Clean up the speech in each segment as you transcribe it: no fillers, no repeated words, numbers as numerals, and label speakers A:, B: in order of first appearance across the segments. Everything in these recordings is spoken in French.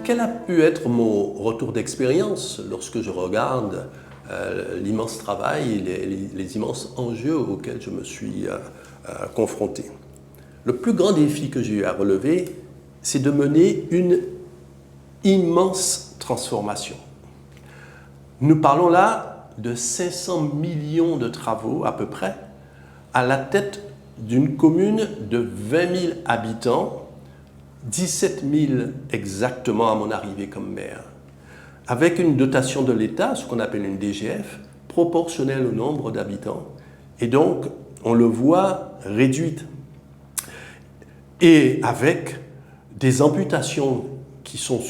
A: quel a pu être mon retour d'expérience lorsque je regarde l'immense travail et les immenses enjeux auxquels je me suis confronté? Le plus grand défi que j'ai eu à relever, c'est de mener une immense transformation. Nous parlons là de 500 millions de travaux à peu près à la tête d'une commune de 20 000 habitants, 17 000 exactement à mon arrivée comme maire, avec une dotation de l'État, ce qu'on appelle une DGF, proportionnelle au nombre d'habitants, et donc, on le voit, réduite. Et avec des amputations qui sont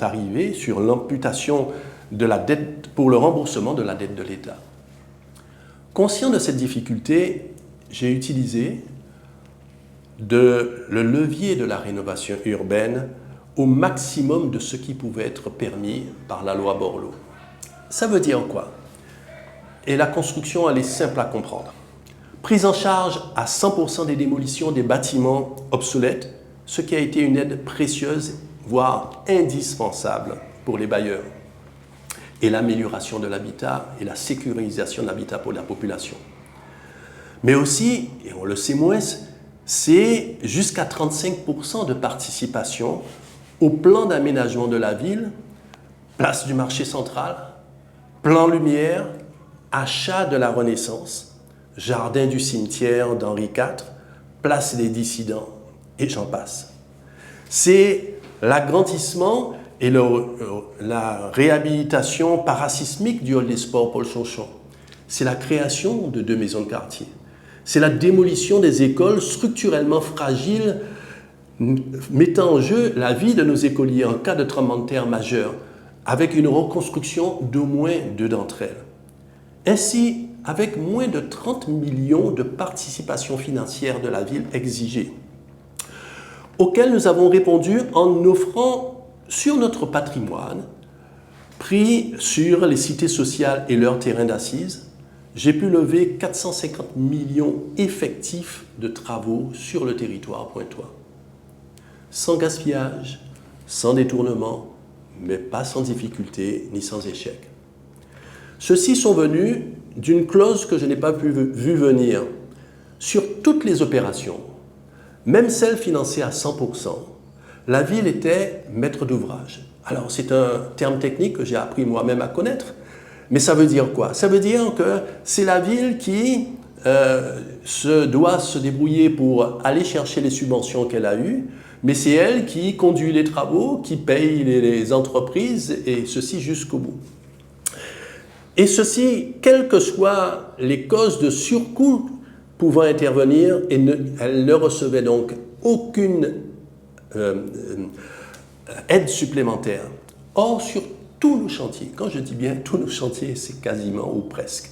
A: arrivées sur l'amputation de la dette pour le remboursement de la dette de l'État. Conscient de cette difficulté, j'ai utilisé le levier de la rénovation urbaine au maximum de ce qui pouvait être permis par la loi Borloo. Ça veut dire quoi? Et la construction, elle est simple à comprendre. Prise en charge à 100% des démolitions des bâtiments obsolètes, ce qui a été une aide précieuse, voire indispensable pour les bailleurs. Et l'amélioration de l'habitat et la sécurisation de l'habitat pour la population. Mais aussi, et on le sait moins, c'est jusqu'à 35% de participation au plan d'aménagement de la ville, place du marché central, plan lumière, achat de la Renaissance, jardin du cimetière d'Henri IV, place des dissidents, et j'en passe. C'est l'agrandissement et la réhabilitation parasismique du hall des sports Paul Chonchon. C'est la création de 2 maisons de quartier. C'est la démolition des écoles structurellement fragiles, mettant en jeu la vie de nos écoliers en cas de tremblement de terre majeur, avec une reconstruction d'au moins 2 d'entre elles. Ainsi, avec moins de 30 millions de participation financière de la ville exigée, auxquelles nous avons répondu en offrant sur notre patrimoine, pris sur les cités sociales et leurs terrains d'assises, j'ai pu lever 450 millions effectifs de travaux sur le territoire pointois. Sans gaspillage, sans détournement, mais pas sans difficulté ni sans échec. Ceux-ci sont venus d'une clause que je n'ai pas vu venir. Sur toutes les opérations, même celles financées à 100%, la ville était maître d'ouvrage. Alors, c'est un terme technique que j'ai appris moi-même à connaître, mais ça veut dire quoi? Ça veut dire que c'est la ville qui doit se débrouiller pour aller chercher les subventions qu'elle a eues, mais c'est elle qui conduit les travaux, qui paye les entreprises, et ceci jusqu'au bout. Et ceci, quelles que soient les causes de surcoût pouvant intervenir, elle ne recevait donc aucune aide supplémentaire. Or, sur tous nos chantiers, quand je dis bien tous nos chantiers, c'est quasiment ou presque,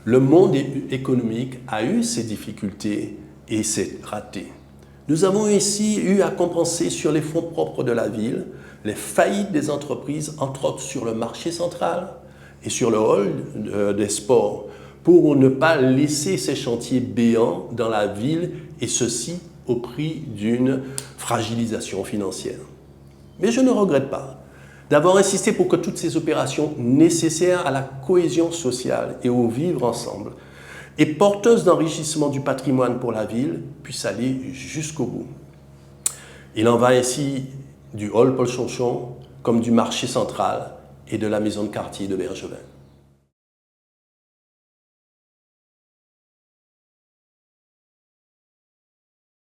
A: le monde économique a eu ses difficultés et ses ratés. Nous avons ici eu à compenser sur les fonds propres de la ville les faillites des entreprises, entre autres sur le marché central et sur le hall des sports, pour ne pas laisser ces chantiers béants dans la ville, et ceci au prix d'une fragilisation financière. Mais je ne regrette pas d'avoir insisté pour que toutes ces opérations nécessaires à la cohésion sociale et au vivre ensemble et porteuses d'enrichissement du patrimoine pour la ville puissent aller jusqu'au bout. Il en va ainsi du hall Paul Chonchon comme du marché central et de la maison de quartier de Bergevin.